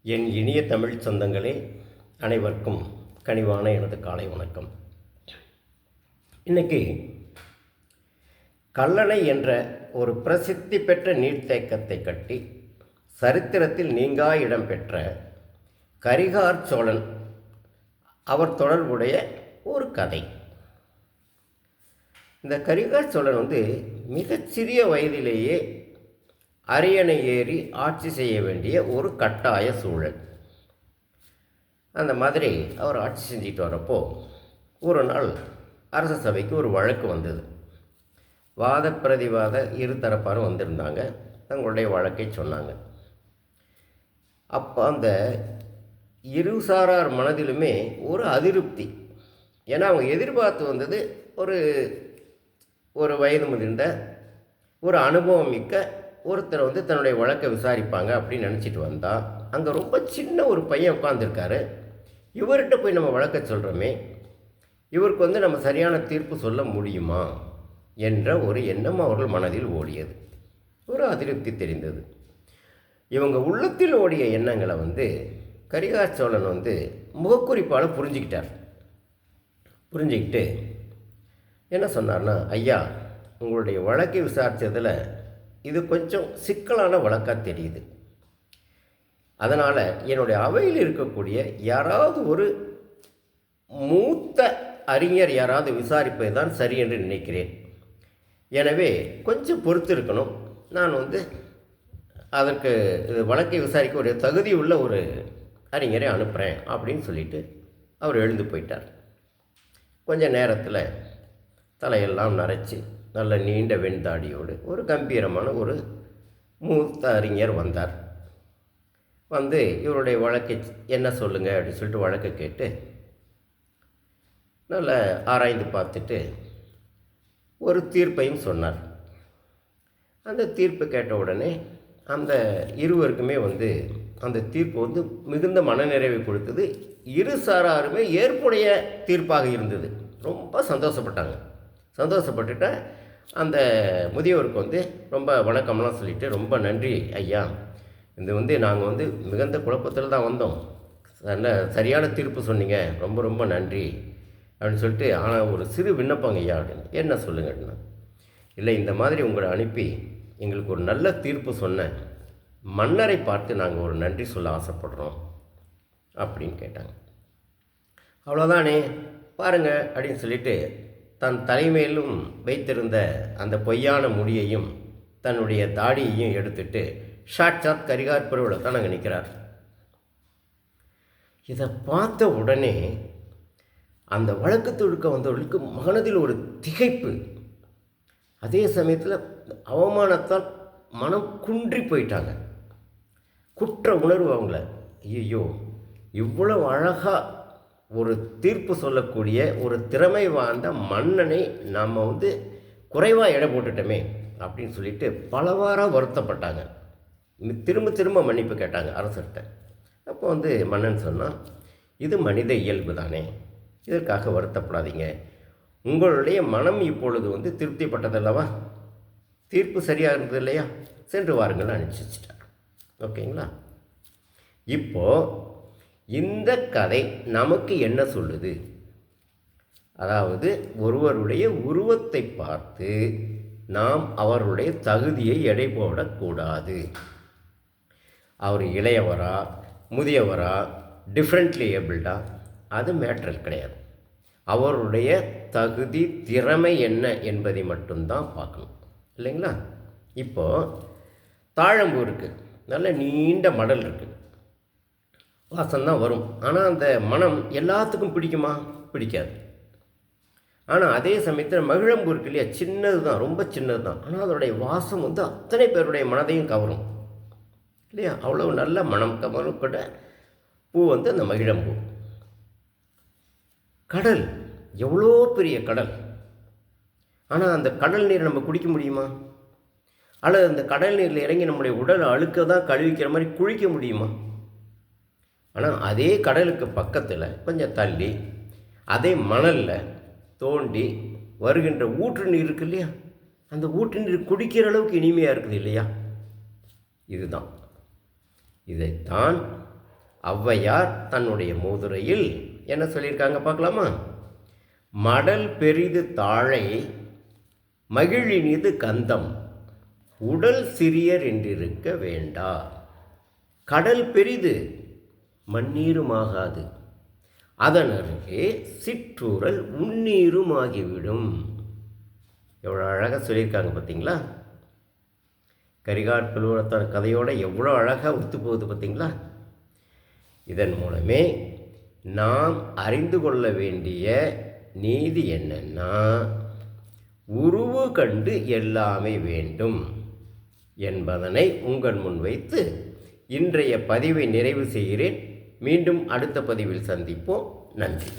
என் இனிய தமிழ் சொந்தங்களே, அனைவருக்கும் கனிவான எனது காலை வணக்கம். இன்றைக்கி கல்லணை என்ற ஒரு பிரசித்தி பெற்ற நீர்த்தேக்கத்தை கட்டி சரித்திரத்தில் நீங்கா இடம்பெற்ற கரிகார் சோழன் அவர் தொடர்புடைய ஒரு கதை. இந்த கரிகார் சோழன் மிகச்சிறிய வயதிலேயே அரியணை ஏறி ஆட்சி செய்ய வேண்டிய ஒரு கட்டாய சூழல். அந்த மாதிரி அவர் ஆட்சி செஞ்சிட்டு வரப்போ ஒரு நாள் அரச சபைக்கு ஒரு வழக்கு வந்தது. வாத பிரதிவாத இரு தரப்பாரும் வந்திருந்தாங்க. தங்களுடைய வழக்கை சொன்னாங்க. அப்போ அந்த இருசாரார் மனதிலுமே ஒரு அதிருப்தி. ஏன்னா அவங்க எதிர்பார்த்து வந்தது ஒரு வயது முதிர்ந்த ஒரு அனுபவம் மிக்க ஒருத்தர் தன்னுடைய வழக்கை விசாரிப்பாங்க அப்படின்னு நினச்சிட்டு வந்தால், அங்கே ரொம்ப சின்ன ஒரு பையன் உட்காந்துருக்காரு. இவர்கிட்ட போய் நம்ம வழக்கை சொல்கிறோமே, இவருக்கு நம்ம சரியான தீர்ப்பு சொல்ல முடியுமா என்ற ஒரு எண்ணம் அவர்கள் மனதில் ஓடியது. ஒரு அதிருப்தி தெரிந்தது. இவங்க உள்ளத்தில் ஓடிய எண்ணங்களை கரிகார் சோழன் முகக்குறிப்பால் புரிஞ்சுக்கிட்டார். புரிஞ்சுக்கிட்டு என்ன சொன்னார்னா, ஐயா, உங்களுடைய வழக்கை விசாரித்ததில் இது கொஞ்சம் சிக்கலான வழக்காக தெரியுது. அதனால் என்னுடைய அவையில் இருக்கக்கூடிய யாராவது ஒரு மூத்த அறிஞர் யாராவது விசாரிப்பது தான் சரி என்று நினைக்கிறேன். எனவே கொஞ்சம் பொறுத்து இருக்கணும். நான் அதற்கு வழக்கை விசாரிக்க ஒரு தகுதி உள்ள ஒரு அறிஞரை அனுப்புகிறேன் அப்படின்னு சொல்லிட்டு அவர் எழுந்து போயிட்டார். கொஞ்சம் நேரத்தில் தலையெல்லாம் நரைச்சி நல்ல நீண்ட வெண்தாடியோடு ஒரு கம்பீரமான ஒரு மூத்த அறிஞர் வந்தார். இவருடைய வழக்கை என்ன சொல்லுங்கள் அப்படின்னு சொல்லிட்டு வழக்கை கேட்டு நல்லா ஆராய்ந்து பார்த்துட்டு ஒரு தீர்ப்பையும் சொன்னார். அந்த தீர்ப்பு கேட்ட உடனே அந்த இருவருக்குமே அந்த தீர்ப்பு மிகுந்த மனநிறைவை கொடுத்தது. இரு சாராருமே ஏற்புடைய தீர்ப்பாக இருந்தது. ரொம்ப சந்தோஷப்பட்டுட்ட அந்த முதியவருக்கு ரொம்ப வணக்கம்லாம் சொல்லிவிட்டு, ரொம்ப நன்றி ஐயா, இது நாங்கள் மிகுந்த குழப்பத்தில் தான் வந்தோம், சரியான தீர்ப்பு சொன்னீங்க, ரொம்ப ரொம்ப நன்றி அப்படின்னு சொல்லிட்டு, ஆனால் ஒரு சிறு விண்ணப்பங்க ஐயா அப்படின்னு. என்ன சொல்லுங்க அப்படின்னா, இல்லை, இந்த மாதிரி உங்களை அனுப்பி எங்களுக்கு ஒரு நல்ல தீர்ப்பு சொன்ன மன்னரை பார்த்து நாங்கள் ஒரு நன்றி சொல்ல ஆசைப்படுறோம் அப்படின்னு கேட்டாங்க. அவ்வளோதானே பாருங்கள் அப்படின்னு சொல்லிட்டு தன் தலைமையிலும் வைத்திருந்த அந்த பொய்யான முடியையும் தன்னுடைய தாடியையும் எடுத்துட்டு சாட்சாத் கரிகார் பெருவளை தான் அங்கே நிற்கிறார். இதை பார்த்த உடனே அந்த வழக்கு தொடுக்க வந்தவர்களுக்கு மனதில் ஒரு திகைப்பு, அதே சமயத்தில் அவமானத்தால் மனம் குன்றி போயிட்டாங்க. குற்ற உணர்வு அவங்கள, ஐயோ, இவ்வளவு அழகாக ஒரு தீர்ப்பு சொல்லக்கூடிய ஒரு திறமை வாய்ந்த மன்னனை நாம் குறைவாக எடை போட்டுட்டோமே அப்படின்னு சொல்லிட்டு பலவாறாக வருத்தப்பட்டாங்க. திரும்ப மன்னிப்பு கேட்டாங்க அரசர்கிட்ட. அப்போ மன்னன் சொன்னால், இது மனித இயல்பு தானே, இதற்காக வருத்தப்படாதீங்க, உங்களுடைய மனம் இப்பொழுது திருப்திப்பட்டதல்லவா, தீர்ப்பு சரியாக இருந்தது இல்லையா, சென்று வாருங்கள் அனுப்பிச்சி வச்சிட்டார். ஓகேங்களா? இப்போது இந்த கதை நமக்கு என்ன சொல்லுது? அதாவது ஒருவருடைய உருவத்தை பார்த்து நாம் அவருடைய தகுதியை எடை போடக்கூடாது. அவர் இளையவரா, முதியவரா, டிஃப்ரெண்ட்லி ஏபிள்டா, அது மேட்டர் கிடையாது. அவருடைய தகுதி, திறமை என்ன என்பதை மட்டும்தான் பார்க்கணும், இல்லைங்களா? இப்போது தாழம்பூ இருக்குது, நல்ல நீண்ட மடல் இருக்குது, வாசம்தான் வரும். ஆனால் அந்த மனம் எல்லாத்துக்கும் பிடிக்குமா? பிடிக்காது. ஆனால் அதே சமயத்தில் மகிழம்பூ இருக்கு இல்லையா, சின்னது தான், ரொம்ப சின்னது தான், ஆனால் அதோடைய வாசம் அத்தனை பேருடைய மனதையும் கவரும் இல்லையா? அவ்வளவு நல்ல மனம் கவரப்பட்ட பூ அந்த மகிழம்பூ. கடல், எவ்வளோ பெரிய கடல், ஆனால் அந்த கடல் நீரை நம்ம குடிக்க முடியுமா? அல்லது அந்த கடல் நீரில் இறங்கி நம்முடைய உடல் அழுக்க தான் கழுவிக்கிற மாதிரி குளிக்க முடியுமா? ஆனால் அதே கடலுக்கு பக்கத்தில் கொஞ்சம் தள்ளி அதே மணலில் தோண்டி வருகின்ற ஊற்று நீர் இருக்கு இல்லையா, அந்த ஊற்று நீர் குடிக்கிற அளவுக்கு இனிமையாக இருக்குது இல்லையா? இதுதான், இதைத்தான் ஔவையார் தன்னுடைய மூதுரையில் என்ன சொல்லியிருக்காங்க பார்க்கலாமா? மடல் பெரிது தாழை மகிழினிது கந்தம் உடல் சிறியர் என்றிருக்க வேண்டா. கடல் பெரிது மண்ணீருமாகாது, அதன் அருகே சிற்றூரல் உன்னீருமாகிவிடும். எவ்வளோ அழகாக சொல்லியிருக்காங்க பார்த்தீங்களா? கரிகாற்புலவத்தர் கதையோடு எவ்வளோ அழகாக ஒத்து போகுது பார்த்தீங்களா? இதன் மூலமே நாம் அறிந்து கொள்ள வேண்டிய நீதி என்னன்னா, உருவு கண்டு எல்லாமே வேண்டும் என்பதனை உங்கள் முன் வைத்து இன்றைய பதிவை நிறைவு செய்கிறேன். மீண்டும் அடுத்த பதிவில் சந்திப்போம். நன்றி.